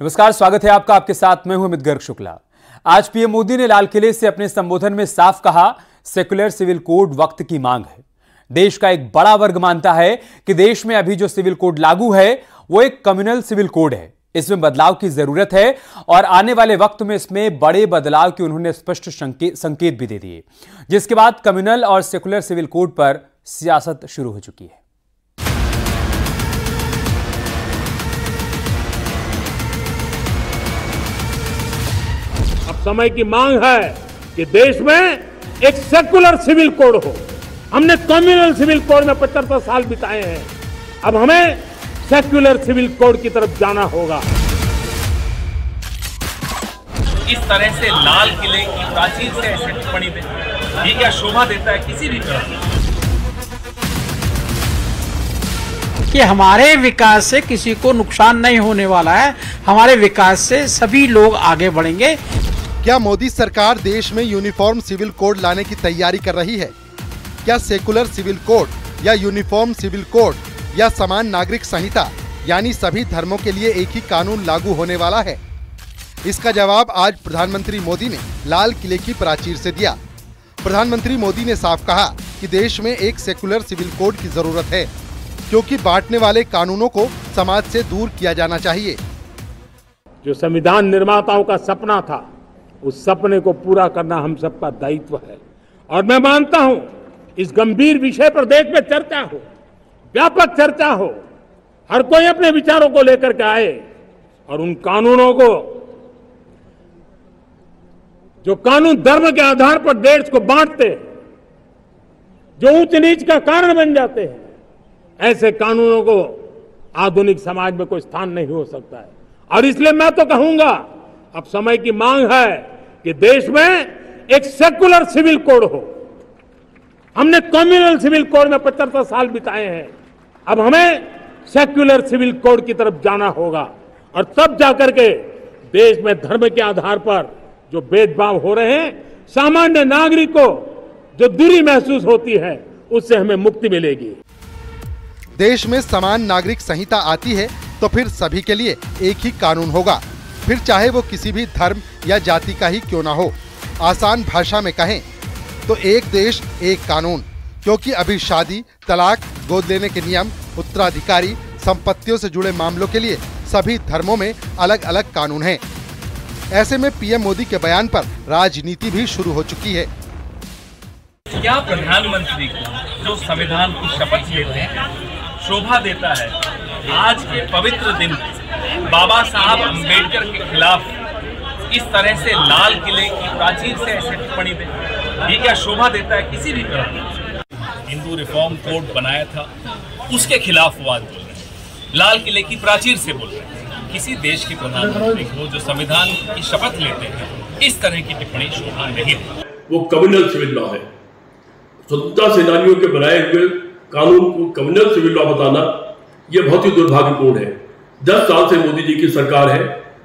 नमस्कार, स्वागत है आपका। आपके साथ मैं हूं अमित गर्ग शुक्ला। आज पीएम मोदी ने लाल किले से अपने संबोधन में साफ कहा, सेक्युलर सिविल कोड वक्त की मांग है। देश का एक बड़ा वर्ग मानता है कि देश में अभी जो सिविल कोड लागू है वो एक कम्युनल सिविल कोड है। इसमें बदलाव की जरूरत है और आने वाले वक्त में इसमें बड़े बदलाव की उन्होंने स्पष्ट संकेत भी दे दिए, जिसके बाद कम्युनल और सेक्युलर सिविल कोड पर सियासत शुरू हो चुकी है। अब समय की मांग है कि देश में एक सेकुलर सिविल कोड हो। हमने कम्युनल सिविल कोड में 75 साल बिताए हैं, अब हमें सेक्युलर सिविल कोड की तरफ जाना होगा। इस तरह से लाल किले की प्राचीर से ऐसे टिप्पणी दे, ये क्या शोभा देता है किसी भी तरह कि हमारे विकास से किसी को नुकसान नहीं होने वाला है। हमारे विकास से सभी लोग आगे बढ़ेंगे। क्या मोदी सरकार देश में यूनिफॉर्म सिविल कोड लाने की तैयारी कर रही है? क्या सेकुलर सिविल कोड या यूनिफॉर्म सिविल कोड या समान नागरिक संहिता यानी सभी धर्मों के लिए एक ही कानून लागू होने वाला है? इसका जवाब आज प्रधानमंत्री मोदी ने लाल किले की प्राचीर से दिया। प्रधानमंत्री मोदी ने साफ कहा कि देश में एक सेकुलर सिविल कोड की जरूरत है, क्योंकि बांटने वाले कानूनों को समाज से दूर किया जाना चाहिए। जो संविधान निर्माताओं का सपना था, उस सपने को पूरा करना हम सबका दायित्व है। और मैं मानता हूं इस गंभीर विषय पर देश में चर्चा हो, व्यापक चर्चा हो, हर कोई अपने विचारों को लेकर के आए और उन कानूनों को, जो कानून धर्म के आधार पर देश को बांटते हैं, जो ऊंच नीच का कारण बन जाते हैं, ऐसे कानूनों को आधुनिक समाज में कोई स्थान नहीं हो सकता है। और इसलिए मैं तो कहूंगा अब समय की मांग है कि देश में एक सेकुलर सिविल कोड हो। हमने कम्युनल सिविल कोड में 75 साल बिताए हैं, अब हमें सेक्युलर सिविल कोड की तरफ जाना होगा। और तब जाकर के देश में धर्म के आधार पर जो भेदभाव हो रहे हैं, सामान्य नागरिक को जो दूरी महसूस होती है, उससे हमें मुक्ति मिलेगी। देश में समान नागरिक संहिता आती है तो फिर सभी के लिए एक ही कानून होगा, फिर चाहे वो किसी भी धर्म या जाति का ही क्यों ना हो। आसान भाषा में कहें तो एक देश एक कानून, क्योंकि अभी शादी, तलाक, गोद लेने के नियम, उत्तराधिकारी, संपत्तियों से जुड़े मामलों के लिए सभी धर्मों में अलग अलग कानून हैं। ऐसे में पीएम मोदी के बयान पर राजनीति भी शुरू हो चुकी है। क्या प्रधानमंत्री को जो संविधान की शपथ लेते हैं शोभा देता है आज के पवित्र दिन बाबा साहब अंबेडकर के खिलाफ इस तरह से लाल किले की प्राचीर से ऐसे टिप्पणी दे, ये क्या शोभा देता है किसी भी तरह? हिंदू रिफॉर्म कोड बनाया था, उसके खिलाफ वाद बोल रहे हैं, लाल किले की प्राचीर से बोल रहे हैं। किसी देश के प्रधानमंत्री को जो संविधान की शपथ लेते हैं इस तरह की टिप्पणी शोभा नहीं है। वो कम्युनल सिविल लॉ है। स्वतंत्रता सेनानियों के बनाए हुए कानून को कम्युनल सिविल लॉ बताना ये बहुत ही दुर्भाग्यपूर्ण है। 10 साल से मोदी जी की सरकार है,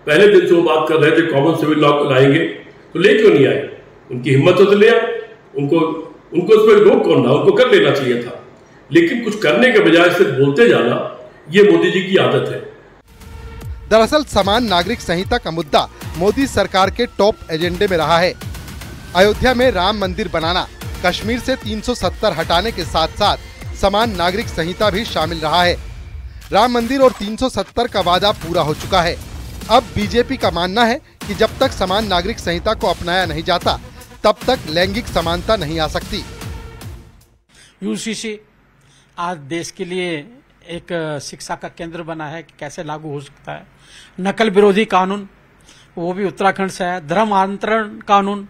पहले दिन से वो बात कर रहे थे कॉमन सिविल लॉ लाएंगे, तो ले क्यों नहीं आए? उनकी हिम्मत तो ले आए, उनको उस पर रोक कौन रहा? उनको कर लेना चाहिए था। लेकिन कुछ करने के बजाय सिर्फ बोलते जाना, ये मोदी जी की आदत है। दरअसल समान नागरिक संहिता का मुद्दा मोदी सरकार के टॉप एजेंडे में रहा है। अयोध्या में राम मंदिर बनाना, कश्मीर से 370 हटाने के साथ साथ समान नागरिक संहिता भी शामिल रहा है। राम मंदिर और 370 का वादा पूरा हो चुका है। अब बीजेपी का मानना है कि जब तक समान नागरिक संहिता को अपनाया नहीं जाता, तब तक लैंगिक समानता नहीं आ सकती। यूसीसी आज देश के लिए एक शिक्षा का केंद्र बना है कि कैसे लागू हो सकता है। नकल विरोधी कानून, वो भी उत्तराखंड से है। धर्म आंतरण कानून,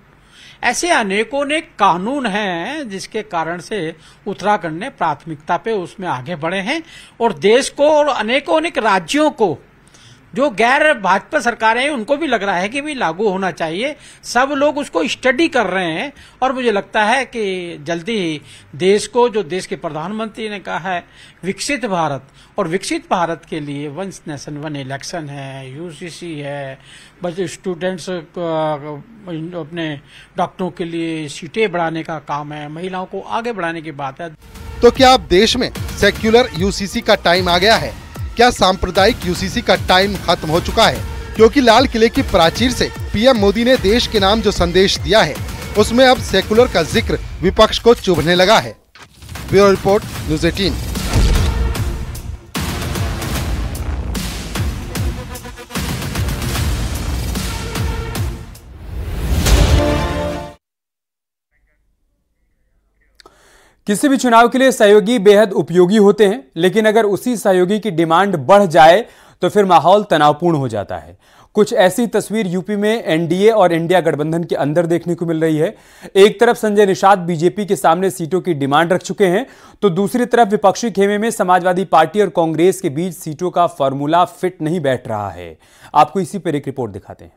ऐसे अनेकों कानून हैं जिसके कारण से उत्तराखंड ने प्राथमिकता पे उसमें आगे बढ़े हैं। और देश को और अनेकों राज्यों को, जो गैर भाजपा सरकारें हैं, उनको भी लग रहा है कि भी लागू होना चाहिए। सब लोग उसको स्टडी कर रहे हैं और मुझे लगता है कि जल्दी ही देश को, जो देश के प्रधानमंत्री ने कहा है विकसित भारत, और विकसित भारत के लिए वन नेशन वन इलेक्शन है, यूसीसी है, बच्चे स्टूडेंट्स अपने डॉक्टरों के लिए सीटें बढ़ाने का काम है, महिलाओं को आगे बढ़ाने की बात है। तो क्या अब देश में सेक्युलर यूसीसी का टाइम आ गया है? क्या सांप्रदायिक यूसीसी का टाइम खत्म हो चुका है? क्योंकि लाल किले की प्राचीर से पीएम मोदी ने देश के नाम जो संदेश दिया है, उसमें अब सेकुलर का जिक्र विपक्ष को चुभने लगा है। Bureau report, news 18। किसी भी चुनाव के लिए सहयोगी बेहद उपयोगी होते हैं, लेकिन अगर उसी सहयोगी की डिमांड बढ़ जाए तो फिर माहौल तनावपूर्ण हो जाता है। कुछ ऐसी तस्वीर यूपी में एनडीए और इंडिया गठबंधन के अंदर देखने को मिल रही है। एक तरफ संजय निषाद बीजेपी के सामने सीटों की डिमांड रख चुके हैं, तो दूसरी तरफ विपक्षी खेमे में समाजवादी पार्टी और कांग्रेस के बीच सीटों का फॉर्मूला फिट नहीं बैठ रहा है। आपको इसी पर एक रिपोर्ट दिखाते हैं।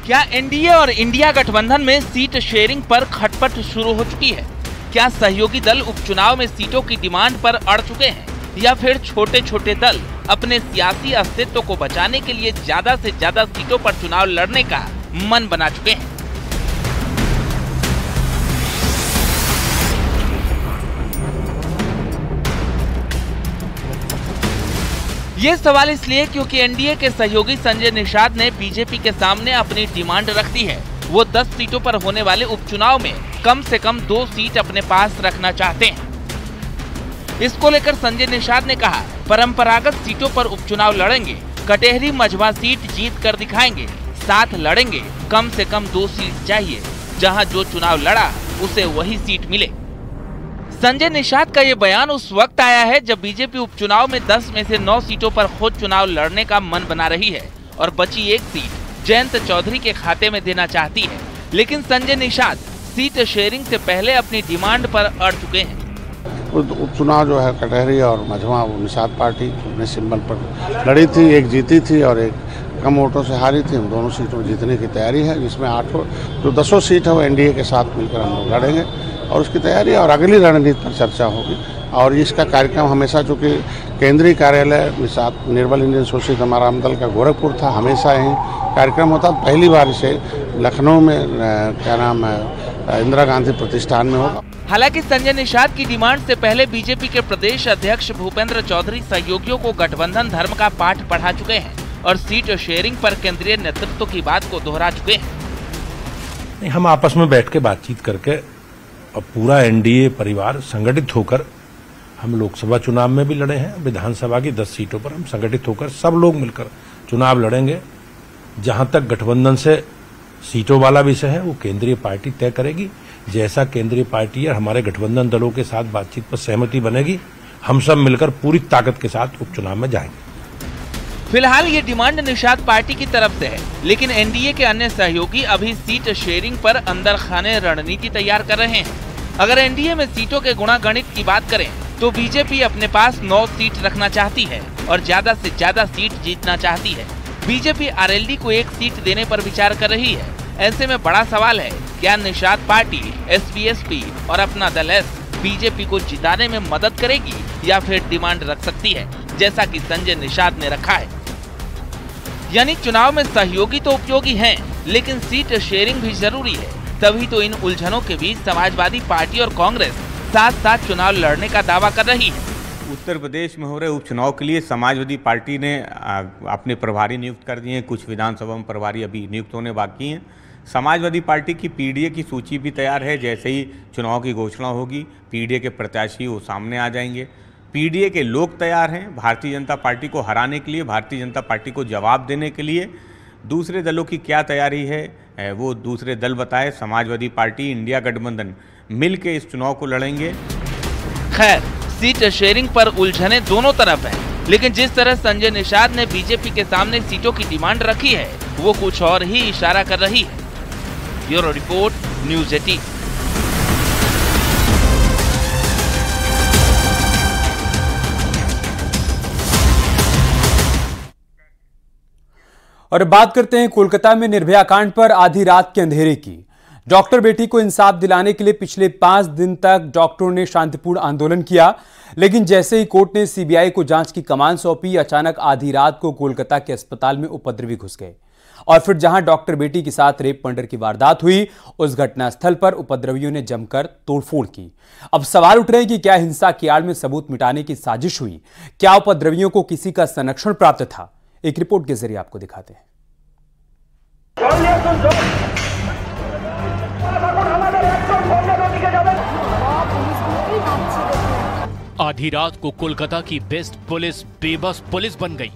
क्या एनडीए और इंडिया गठबंधन में सीट शेयरिंग पर खटपट शुरू हो चुकी है? क्या सहयोगी दल उपचुनाव में सीटों की डिमांड पर अड़ चुके हैं, या फिर छोटे छोटे दल अपने सियासी अस्तित्व को बचाने के लिए ज्यादा से ज्यादा सीटों पर चुनाव लड़ने का मन बना चुके हैं? ये सवाल इसलिए क्योंकि एनडीए के सहयोगी संजय निषाद ने बीजेपी के सामने अपनी डिमांड रख दी है। वो 10 सीटों पर होने वाले उपचुनाव में कम से कम 2 सीट अपने पास रखना चाहते हैं। इसको लेकर संजय निषाद ने कहा, परंपरागत सीटों पर उपचुनाव लड़ेंगे, कटेहरी मझवा सीट जीत कर दिखाएंगे, साथ लड़ेंगे, कम से कम 2 सीट चाहिए, जहां जो चुनाव लड़ा उसे वही सीट मिले। संजय निषाद का ये बयान उस वक्त आया है जब बीजेपी उपचुनाव में 10 में से 9 सीटों पर खुद चुनाव लड़ने का मन बना रही है और बची एक सीट जयंत चौधरी के खाते में देना चाहती है। लेकिन संजय निषाद सीट शेयरिंग से पहले अपनी डिमांड पर अड़ चुके हैं। उपचुनाव जो है कटहरी और मझवा, वो निषाद पार्टी अपने सिंबल पर लड़ी थी, एक जीती थी और एक कम वोटों से हारी थी। हम दोनों सीटों जीतने की तैयारी है, जिसमें 8 जो 10 सीट है वो एनडीए के साथ मिलकर हम लोग लड़ेंगे और उसकी तैयारी और अगली रणनीति पर चर्चा होगी। और इसका कार्यक्रम हमेशा, चूँकि केंद्रीय कार्यालय निर्मल इंडियन सोशलिस्ट समाराम दल का गोरखपुर था, हमेशा यही कार्यक्रम होता। पहली बार इसे लखनऊ में क्या नाम है, इंदिरा गांधी प्रतिष्ठान में होगा। हालांकि संजय निषाद की डिमांड से पहले बीजेपी के प्रदेश अध्यक्ष भूपेंद्र चौधरी सहयोगियों को गठबंधन धर्म का पाठ पढ़ा चुके हैं और सीट शेयरिंग पर केंद्रीय नेतृत्व की बात को दोहरा चुके हैं। हम आपस में बैठ के बातचीत करके और पूरा एनडीए परिवार संगठित होकर, हम लोकसभा चुनाव में भी लड़े हैं, विधानसभा की 10 सीटों पर हम संगठित होकर सब लोग मिलकर चुनाव लड़ेंगे। जहां तक गठबंधन से सीटों वाला विषय है वो केंद्रीय पार्टी तय करेगी। जैसा केंद्रीय पार्टी और हमारे गठबंधन दलों के साथ बातचीत पर सहमति बनेगी, हम सब मिलकर पूरी ताकत के साथ उपचुनाव में जाएंगे। फिलहाल ये डिमांड निषाद पार्टी की तरफ से है, लेकिन एनडीए के अन्य सहयोगी अभी सीट शेयरिंग पर अंदर खाने रणनीति तैयार कर रहे हैं। अगर एनडीए में सीटों के गुणागणित की बात करें तो बीजेपी अपने पास 9 सीट रखना चाहती है और ज्यादा से ज्यादा सीट जीतना चाहती है। बीजेपी आरएलडी को 1 सीट देने पर विचार कर रही है। ऐसे में बड़ा सवाल है, क्या निषाद पार्टी, एसपी और अपना दल एस बीजेपी को जिताने में मदद करेगी या फिर डिमांड रख सकती है, जैसा कि संजय निषाद ने रखा है। यानी चुनाव में सहयोगी तो उपयोगी हैं, लेकिन सीट शेयरिंग भी जरूरी है। तभी तो इन उलझनों के बीच समाजवादी पार्टी और कांग्रेस साथ साथ चुनाव लड़ने का दावा कर रही है। उत्तर प्रदेश में हो रहे उपचुनाव के लिए समाजवादी पार्टी ने अपने प्रभारी नियुक्त कर दिए हैं। कुछ विधानसभा में प्रभारी अभी नियुक्त होने बाकी हैं। समाजवादी पार्टी की पीडीए की सूची भी तैयार है। जैसे ही चुनाव की घोषणा होगी, पीडीए के प्रत्याशी वो सामने आ जाएंगे। पीडीए के लोग तैयार हैं भारतीय जनता पार्टी को हराने के लिए, भारतीय जनता पार्टी को जवाब देने के लिए। दूसरे दलों की क्या तैयारी है वो दूसरे दल बताए। समाजवादी पार्टी, इंडिया गठबंधन मिल के इस चुनाव को लड़ेंगे। खैर, सीट शेयरिंग पर उलझने दोनों तरफ है, लेकिन जिस तरह संजय निषाद ने बीजेपी के सामने सीटों की डिमांड रखी है वो कुछ और ही इशारा कर रही है। Bureau report, news 18। और बात करते हैं कोलकाता में निर्भया कांड पर आधी रात के अंधेरे की। डॉक्टर बेटी को इंसाफ दिलाने के लिए पिछले 5 दिन तक डॉक्टरों ने शांतिपूर्ण आंदोलन किया, लेकिन जैसे ही कोर्ट ने सीबीआई को जांच की कमान सौंपी, अचानक आधी रात को कोलकाता के अस्पताल में उपद्रवी घुस गए। और फिर जहां डॉक्टर बेटी के साथ रेप मर्डर की वारदात हुई, उस घटनास्थल पर उपद्रवियों ने जमकर तोड़फोड़ की। अब सवाल उठ रहे हैं कि क्या हिंसा की आड़ में सबूत मिटाने की साजिश हुई? क्या उपद्रवियों को किसी का संरक्षण प्राप्त था? एक रिपोर्ट के जरिए आपको दिखाते हैं। आधी रात को कोलकाता की बेस्ट पुलिस बेबस पुलिस बन गई।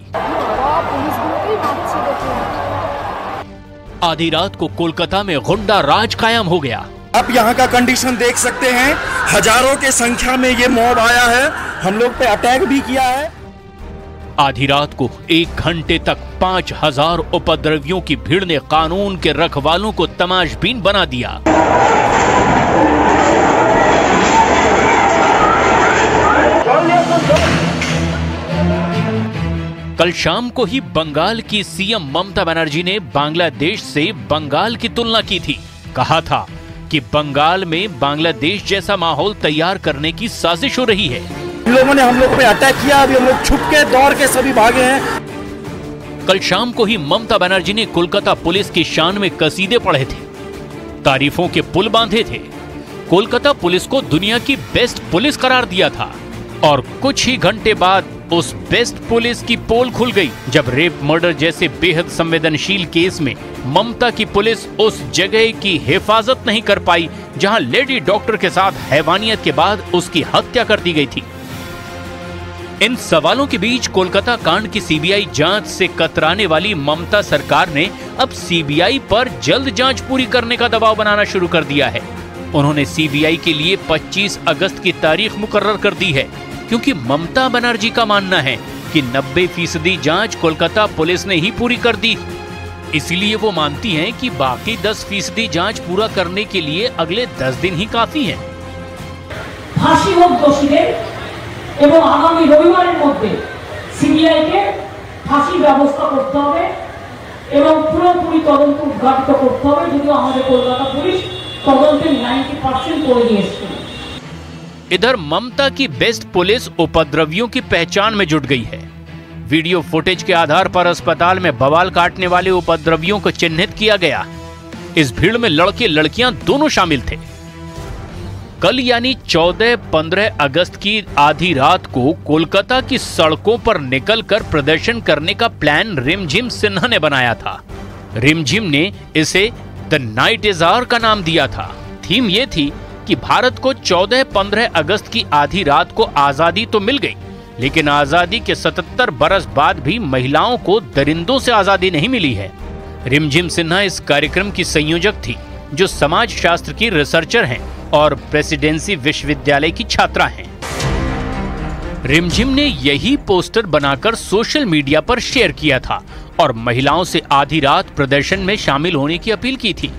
आधी रात को कोलकाता में गुंडा राज कायम हो गया। आप यहाँ का कंडीशन देख सकते हैं, हजारों के संख्या में ये मॉब आया है, हम लोग पे अटैक भी किया है। आधी रात को 1 घंटे तक 5000 उपद्रवियों की भीड़ ने कानून के रखवालों को तमाशबीन बना दिया। कल शाम को ही बंगाल की सीएम ममता बनर्जी ने बांग्लादेश से बंगाल की तुलना की थी। कहा था कि बंगाल में बांग्लादेश जैसा माहौल तैयार करने की साजिश हो रही है। इन लोगों ने हम लोग पे अटैक किया, अभी हम लोग छुप के दौड़ के सभी भागे हैं। कल शाम को ही ममता बनर्जी ने कोलकाता पुलिस की शान में कसीदे पढ़े थे, तारीफों के पुल बांधे थे, कोलकाता पुलिस को दुनिया की बेस्ट पुलिस करार दिया था। और कुछ ही घंटे बाद उस बेस्ट पुलिस की पोल खुल गई जब रेप मर्डर जैसे बेहद संवेदनशील केस में ममता की पुलिस उस जगह की हिफाजत नहीं कर पाई जहां लेडी डॉक्टर के साथ हैवानियत के बाद उसकी हत्या कर दी गई थी। इन सवालों के बीच कोलकाता कांड की सीबीआई जांच से कतराने वाली ममता सरकार ने अब सीबीआई पर जल्द जांच पूरी करने का दबाव बनाना शुरू कर दिया है। उन्होंने सीबीआई के लिए 25 अगस्त की तारीख मुकर्रर कर दी है, क्योंकि ममता बनर्जी का मानना है कि 90% जांच कोलकाता पुलिस ने ही पूरी कर दी। इसलिए वो मानती हैं कि बाकी 10% जांच पूरा करने के लिए अगले 10 दिन ही काफी हैं। फांसी होक दोषीদের এবং আগামী রবিবারের মধ্যে সিবিআই কে ফাঁসি ব্যবস্থা করতে হবে এবং পুরোপুরি তদন্ত উদ্ঘাটিত করতে হবে। যদিও আমাদের কলকাতা পুলিশ তদন্তে 90% করে দিয়েছে। इधर ममता की बेस्ट पुलिस उपद्रवियों की पहचान में जुट गई है। वीडियो फुटेज के आधार पर अस्पताल में बवाल काटने वाले उपद्रवियों को चिन्हित किया गया। इस भीड़ में लड़के लड़कियां दोनों शामिल थे। कल यानी 14-15 अगस्त की आधी रात को कोलकाता की सड़कों पर निकलकर प्रदर्शन करने का प्लान रिमझिम सिन्हा ने बनाया था। रिमझिम ने इसे द नाइट इज आवर का नाम दिया था। थीम ये थी कि भारत को 14-15 अगस्त की आधी रात को आजादी तो मिल गई, लेकिन आजादी के 77 बरस बाद भी महिलाओं को दरिंदों से आजादी नहीं मिली है। रिमझिम सिन्हा इस कार्यक्रम की संयोजक थी, जो समाज शास्त्र की रिसर्चर हैं और प्रेसिडेंसी विश्वविद्यालय की छात्रा हैं। रिमझिम ने यही पोस्टर बनाकर सोशल मीडिया पर शेयर किया था और महिलाओं से आधी रात प्रदर्शन में शामिल होने की अपील की थी।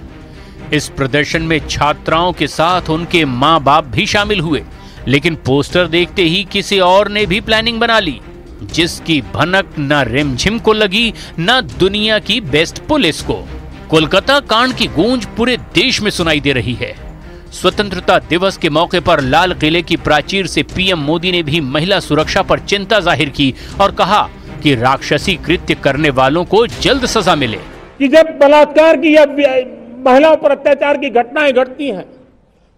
इस प्रदर्शन में छात्राओं के साथ उनके माँ बाप भी शामिल हुए, लेकिन पोस्टर देखते ही किसी और ने भी प्लानिंग बना ली, जिसकी भनक न रिमझिम को लगी न दुनिया की बेस्ट पुलिस को। कोलकाता कांड की गूंज पूरे देश में सुनाई दे रही है। स्वतंत्रता दिवस के मौके पर लाल किले की प्राचीर से पीएम मोदी ने भी महिला सुरक्षा पर चिंता जाहिर की और कहा कि राक्षसी कृत्य करने वालों को जल्द सजा मिले। कि जब बलात्कार की या महिलाओं पर अत्याचार की घटनाएं घटती हैं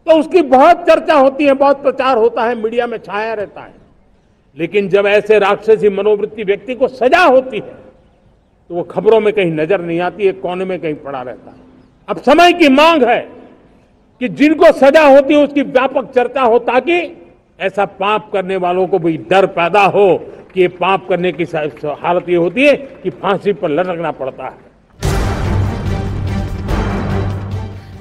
तो उसकी बहुत चर्चा होती है, बहुत प्रचार होता है, मीडिया में छाया रहता है। लेकिन जब ऐसे राक्षसी मनोवृत्ति व्यक्ति को सजा होती है तो वो खबरों में कहीं नजर नहीं आती है, कोने में कहीं पड़ा रहता है। अब समय की मांग है कि जिनको सजा होती है उसकी व्यापक चर्चा हो, ताकि ऐसा पाप करने वालों को भी डर पैदा हो कि ये पाप करने की हालत ये होती है कि फांसी पर लटकना पड़ता है।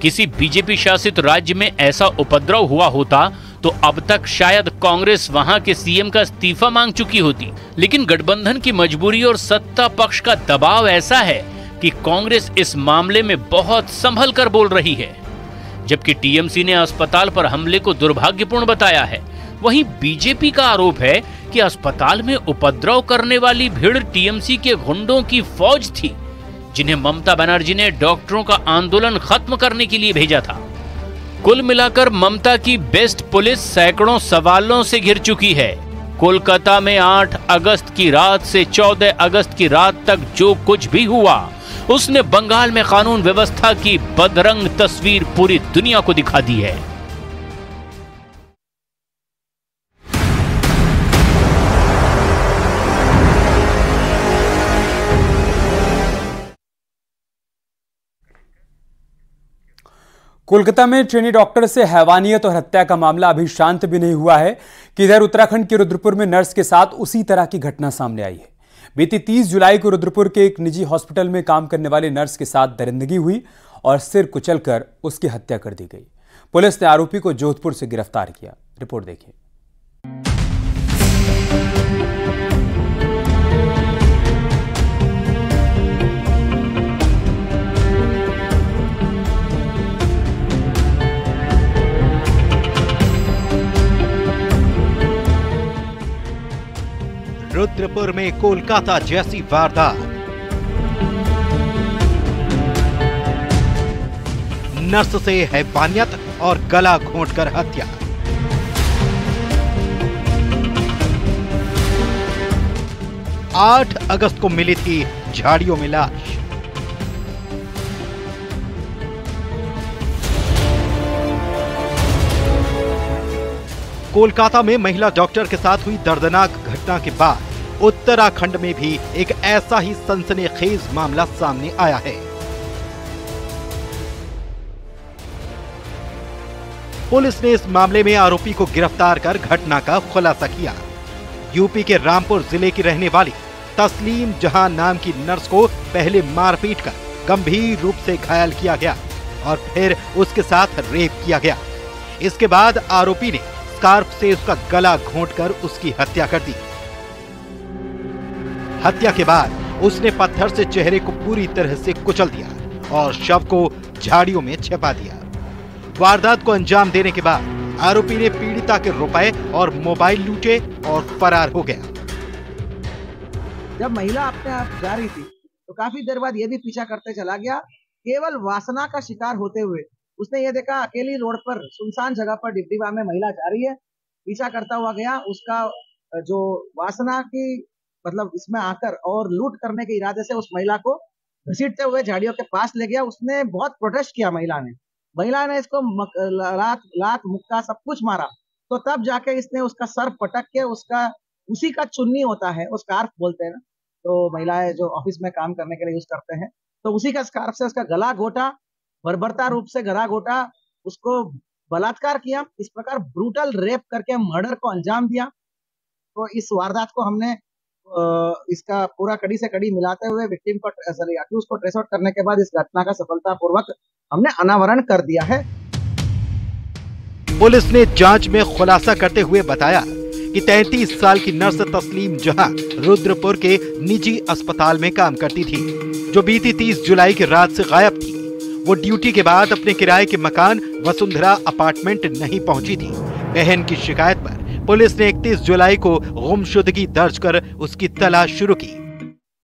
किसी बीजेपी शासित राज्य में ऐसा उपद्रव हुआ होता तो अब तक शायद कांग्रेस वहां के सीएम का इस्तीफा मांग चुकी होती, लेकिन गठबंधन की मजबूरी और सत्ता पक्ष का दबाव ऐसा है कि कांग्रेस इस मामले में बहुत संभल कर बोल रही है। जबकि टीएमसी ने अस्पताल पर हमले को दुर्भाग्यपूर्ण बताया है, वहीं बीजेपी का आरोप है कि अस्पताल में उपद्रव करने वाली भीड़ टीएमसी के गुंडों की फौज थी, जिन्हें ममता बनर्जी ने डॉक्टरों का आंदोलन खत्म करने के लिए भेजा था। कुल मिलाकर ममता की बेस्ट पुलिस सैकड़ों सवालों से घिर चुकी है। कोलकाता में 8 अगस्त की रात से 14 अगस्त की रात तक जो कुछ भी हुआ उसने बंगाल में कानून व्यवस्था की बदरंग तस्वीर पूरी दुनिया को दिखा दी है। कोलकाता में ट्रेनी डॉक्टर से हैवानियत और हत्या का मामला अभी शांत भी नहीं हुआ है कि इधर उत्तराखंड के रुद्रपुर में नर्स के साथ उसी तरह की घटना सामने आई है। बीती 30 जुलाई को रुद्रपुर के एक निजी हॉस्पिटल में काम करने वाले नर्स के साथ दरिंदगी हुई और सिर कुचलकर उसकी हत्या कर दी गई। पुलिस ने आरोपी को जोधपुर से गिरफ्तार किया। रिपोर्ट देखिए। रुद्रपुर में कोलकाता जैसी वारदात, नर्स से हैवानियत और गला घोंटकर हत्या। आठ अगस्त को मिली थी झाड़ियों में लाश। कोलकाता में महिला डॉक्टर के साथ हुई दर्दनाक घटना के बाद उत्तराखंड में भी एक ऐसा ही सनसनीखेज मामला सामने आया है। पुलिस ने इस मामले में आरोपी को गिरफ्तार कर घटना का खुलासा किया। यूपी के रामपुर जिले की रहने वाली तस्लीम जहां नाम की नर्स को पहले मारपीट कर गंभीर रूप से घायल किया गया और फिर उसके साथ रेप किया गया। इसके बाद आरोपी ने स्कार्फ से उसका गला घोंटकर उसकी हत्या कर दी। हत्या के बाद उसने पत्थर से चेहरे को पूरी तरह से कुचल दिया और शव को झाड़ियों में छिपा दिया। वारदात को अंजाम देने के बाद आरोपी ने पीड़िता के रुपए और मोबाइल लूटे और फरार हो गया। जब महिला अपने आप जा रही थी तो काफी देर बाद ये भी पीछा करते चला गया। केवल वासना का शिकार होते हुए उसने ये देखा अकेली रोड पर सुनसान जगह पर डिब्डीबा में महिला जा रही है। पीछा करता हुआ गया। उसका जो वासना की मतलब इसमें आकर और लूट करने के इरादे से उस महिला को घसीटते हुए झाड़ियों के पास ले गया। उसने बहुत प्रोटेस्ट किया। महिला ने इसको लात मुक्का सब कुछ मारा। तो तब जाके इसने उसका सर पटक के उसका उसी का चुन्नी होता है, वो स्कार्फ बोलते हैं ना, तो महिलाएं जो ऑफिस में काम करने के लिए यूज करते हैं, तो उसी का स्कार्फ से उसका गला घोटा, बर्बरता रूप से गला घोटा, उसको बलात्कार किया। इस प्रकार ब्रूटल रेप करके मर्डर को अंजाम दिया। तो इस वारदात को हमने इसका पूरा कड़ी से कड़ी मिलाते हुए विक्टिम को अक्यूज को ट्रेस आउट करने के बाद इस घटना का सफलतापूर्वक हमने अनावरण कर दिया है। पुलिस ने जांच में खुलासा करते हुए बताया कि 33 साल की नर्स तस्लीम जहां रुद्रपुर के निजी अस्पताल में काम करती थी, जो बीती 30 जुलाई की रात से गायब थी। वो ड्यूटी के बाद अपने किराए के मकान वसुंधरा अपार्टमेंट नहीं पहुंची थी। बहन की शिकायत पर पुलिस ने 31 जुलाई को गुमशुदगी दर्ज कर उसकी तलाश शुरू की।